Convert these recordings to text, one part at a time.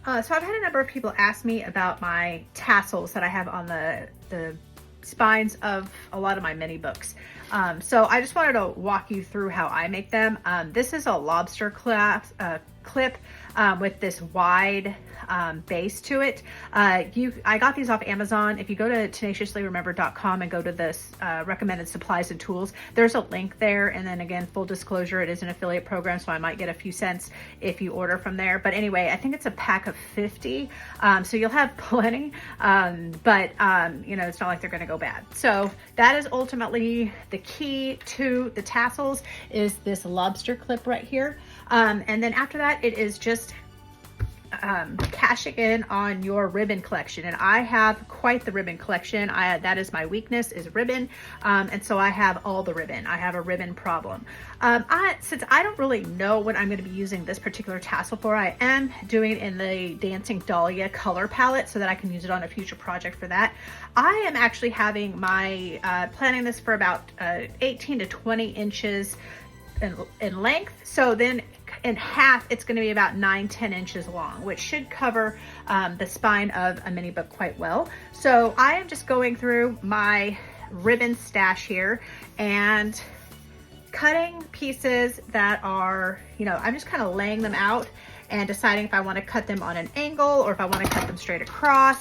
So I've had a number of people ask me about my tassels that I have on the spines of a lot of my mini books. So I just wanted to walk you through how I make them. This is a lobster clip with this wide base to it. I got these off Amazon. If you go to tenaciouslyremember.com and go to this recommended supplies and tools, there's a link there. And then again, full disclosure, it is an affiliate program, so I might get a few cents if you order from there. But anyway, I think it's a pack of 50. So you'll have plenty, but you know, it's not like they're gonna go bad. So that is ultimately the key to the tassels, is this lobster clip right here. And then after that, it is just cashing in on your ribbon collection. And I have quite the ribbon collection. That is my weakness, is ribbon. And so I have all the ribbon. I have a ribbon problem. Since I don't really know what I'm going to be using this particular tassel for, I am doing it in the Dancing Dahlia color palette so that I can use it on a future project for that. I am actually having my, planning this for about 18 to 20 inches in length. So then in half, it's going to be about 9-10 inches long, which should cover the spine of a mini book quite well. So I am just going through my ribbon stash here and cutting pieces that are, you know, I'm just kind of laying them out and deciding if I want to cut them on an angle or if I want to cut them straight across.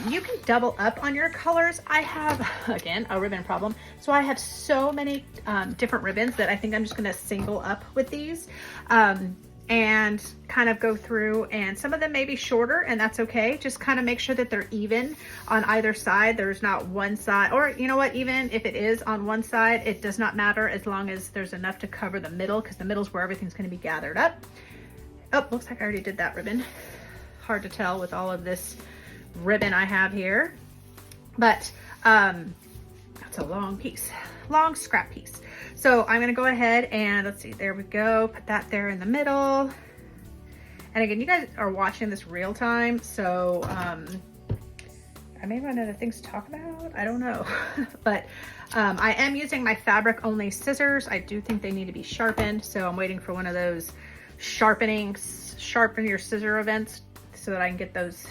You can double up on your colors. I have, again, a ribbon problem. So I have so many different ribbons that I think I'm just going to single up with these and kind of go through, and some of them may be shorter, and that's okay. Just kind of make sure that they're even on either side. There's not one side, or you know what, even if it is on one side, it does not matter as long as there's enough to cover the middle, because the middle is where everything's going to be gathered up. Oh, looks like I already did that ribbon. Hard to tell with all of this ribbon I have here, but that's a long piece, long scrap piece. So I'm gonna go ahead and let's see, there we go, put that there in the middle. And again, you guys are watching this real time, so I may run out of things to talk about, I don't know. But I am using my fabric only scissors. I do think they need to be sharpened, so I'm waiting for one of those sharpen your scissor events so that I can get those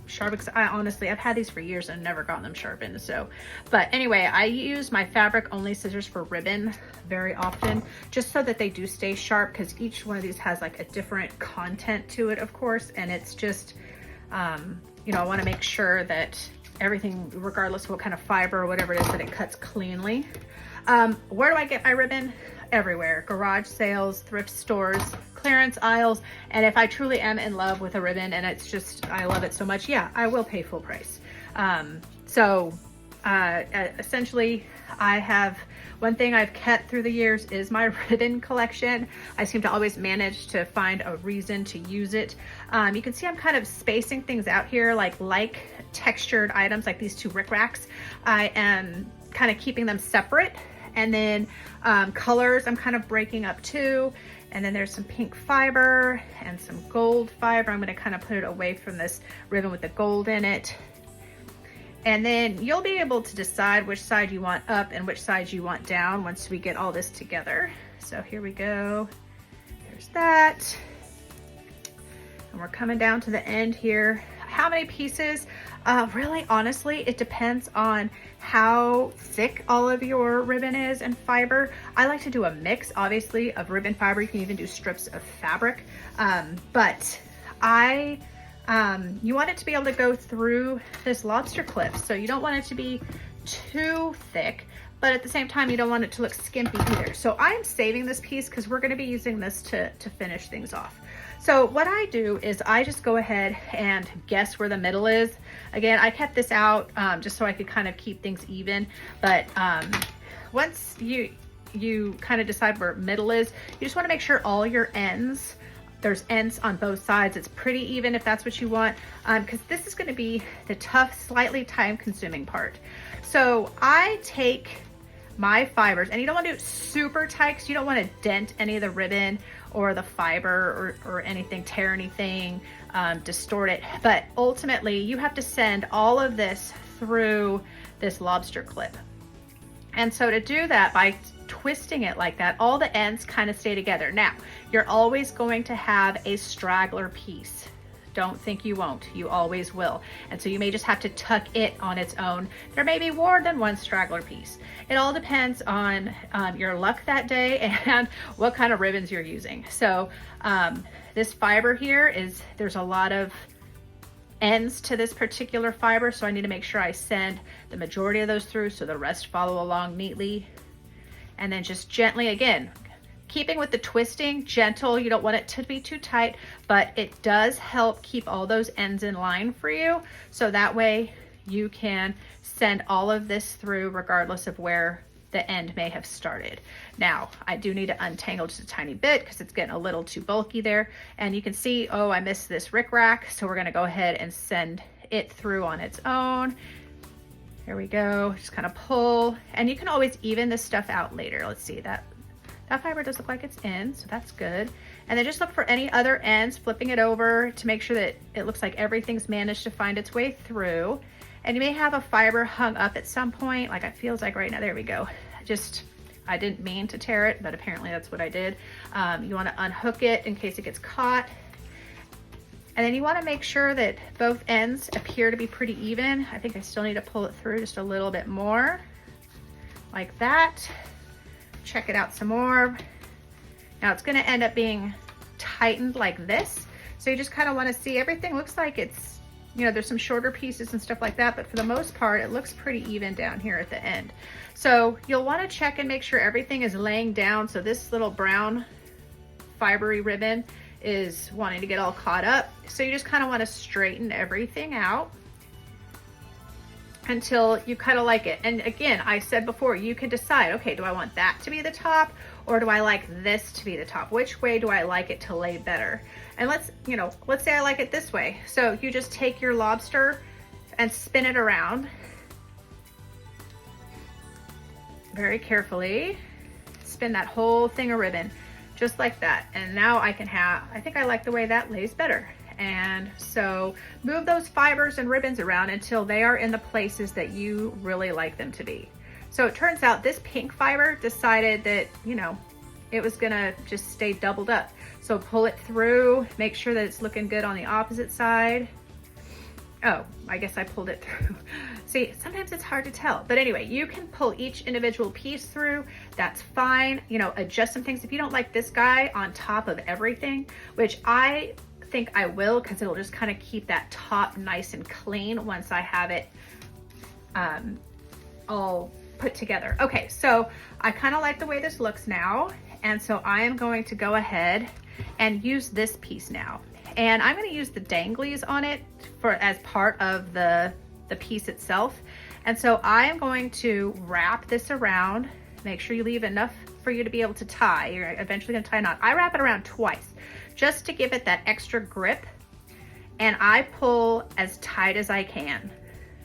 sharpened. Because I've had these for years and never gotten them sharpened. So, but anyway, I use my fabric only scissors for ribbon very often, just so that they do stay sharp, because each one of these has like a different content to it, of course, and it's just you know, I want to make sure that everything, regardless of what kind of fiber or whatever it is, that it cuts cleanly. Where do I get my ribbon? Everywhere. Garage sales, thrift stores, clearance aisles. And if I truly am in love with a ribbon and it's just, I love it so much, yeah, I will pay full price. Essentially, I have, one thing I've kept through the years is my ribbon collection. I seem to always manage to find a reason to use it. You can see I'm kind of spacing things out here, like textured items, like these two rickracs. I am kind of keeping them separate. And then colors I'm kind of breaking up too. And then there's some pink fiber and some gold fiber. I'm going to kind of put it away from this ribbon with the gold in it. And then you'll be able to decide which side you want up and which side you want down once we get all this together. So here we go. There's that. And we're coming down to the end here. How many pieces? Really, honestly, it depends on how thick all of your ribbon is and fiber. I like to do a mix, obviously, of ribbon fiber. You can even do strips of fabric. But you want it to be able to go through this lobster clip. So you don't want it to be too thick, but at the same time, you don't want it to look skimpy either. So I'm saving this piece because we're going to be using this to finish things off. So what I do is I just go ahead and guess where the middle is. Again, I kept this out just so I could kind of keep things even. But once you kind of decide where middle is, you just want to make sure all your ends, there's ends on both sides. It's pretty even if that's what you want, because this is going to be the tough, slightly time-consuming part. So I take my fibers, and you don't want to do it super tight because you don't want to dent any of the ribbon or the fiber or anything, tear anything, distort it. But ultimately, you have to send all of this through this lobster clip. And so to do that, by twisting it like that, all the ends kind of stay together. Now, you're always going to have a straggler piece. Don't think you won't, you always will. And so you may just have to tuck it on its own. There may be more than one straggler piece. It all depends on your luck that day and what kind of ribbons you're using. So this fiber here there's a lot of ends to this particular fiber, so I need to make sure I send the majority of those through so the rest follow along neatly. And then just gently, again, keeping with the twisting, gentle. You don't want it to be too tight, but it does help keep all those ends in line for you. So that way you can send all of this through regardless of where the end may have started. Now, I do need to untangle just a tiny bit because it's getting a little too bulky there. And you can see, oh, I missed this rickrack. So we're gonna go ahead and send it through on its own. There we go, just kind of pull. And you can always even this stuff out later. Let's see, that fiber does look like it's in, so that's good. And then just look for any other ends, flipping it over to make sure that it looks like everything's managed to find its way through. And you may have a fiber hung up at some point, like it feels like right now. There we go. I didn't mean to tear it, but apparently that's what I did. You want to unhook it in case it gets caught. And then you want to make sure that both ends appear to be pretty even. I think I still need to pull it through just a little bit more, like that. Check it out some more. Now it's going to end up being tightened like this. So you just kind of want to see everything looks like it's, you know, there's some shorter pieces and stuff like that, but for the most part, it looks pretty even down here at the end. So you'll want to check and make sure everything is laying down. So this little brown fibery ribbon is wanting to get all caught up. So you just kind of want to straighten everything out until you kind of like it. And again, I said before, you can decide, okay, do I want that to be the top or do I like this to be the top? Which way do I like it to lay better? And let's say I like it this way. So you just take your lobster and spin it around very carefully. Spin that whole thing of ribbon just like that. And now I think I like the way that lays better. And so move those fibers and ribbons around until they are in the places that you really like them to be. So it turns out this pink fiber decided that, you know, it was gonna just stay doubled up. So pull it through, make sure that it's looking good on the opposite side. Oh, I guess I pulled it through. See, sometimes it's hard to tell. But anyway, you can pull each individual piece through. That's fine. You know, adjust some things. If you don't like this guy on top of everything, which I think I will, because it'll just kind of keep that top nice and clean once I have it all put together. Okay, so I kind of like the way this looks now. And so I am going to go ahead and use this piece now. And I'm going to use the danglies on it as part of the piece itself. And so I am going to wrap this around. Make sure you leave enough for you to be able to tie. You're eventually going to tie a knot. I wrap it around twice just to give it that extra grip. And I pull as tight as I can.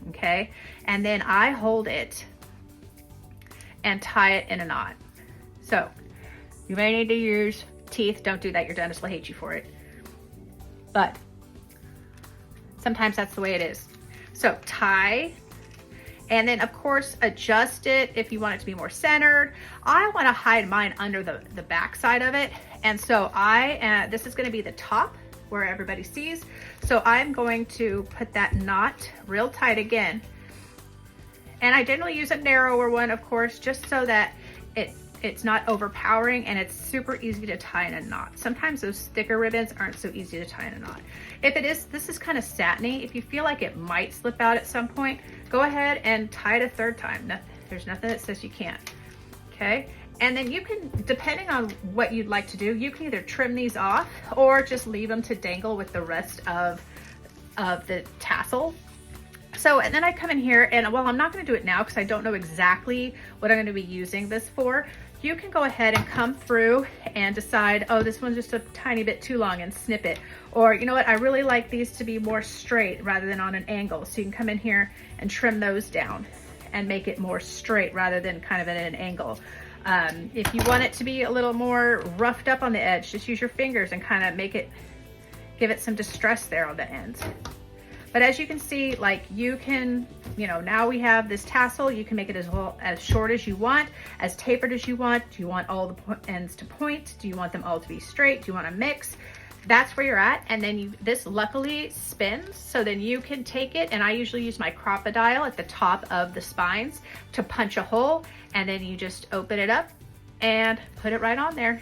Okay. And then I hold it and tie it in a knot. So you may need to use teeth. Don't do that. Your dentist will hate you for it. But sometimes that's the way it is. So tie, and then of course adjust it if you want it to be more centered. I want to hide mine under the back side of it. And so this is going to be the top where everybody sees. So I'm going to put that knot real tight again. And I generally use a narrower one, of course, just so that it's not overpowering and it's super easy to tie in a knot. Sometimes those thicker ribbons aren't so easy to tie in a knot. If it is, this is kind of satiny. If you feel like it might slip out at some point, go ahead and tie it a third time. There's nothing that says you can't, okay? And then you can, depending on what you'd like to do, you can either trim these off or just leave them to dangle with the rest of the tassel. So, and then I come in here and, well, I'm not going to do it now because I don't know exactly what I'm going to be using this for. You can go ahead and come through and decide, oh, this one's just a tiny bit too long, and snip it. Or, you know what, I really like these to be more straight rather than on an angle. So you can come in here and trim those down and make it more straight rather than kind of at an angle. If you want it to be a little more roughed up on the edge, just use your fingers and kind of give it some distress there on the ends. But as you can see, like you can, you know, now we have this tassel. You can make it as short as you want, as tapered as you want. Do you want all the ends to point? Do you want them all to be straight? Do you want to mix? that's where you're at. And then this luckily spins, so then you can take it, and I usually use my crocodile at the top of the spines to punch a hole, and then you just open it up and put it right on there.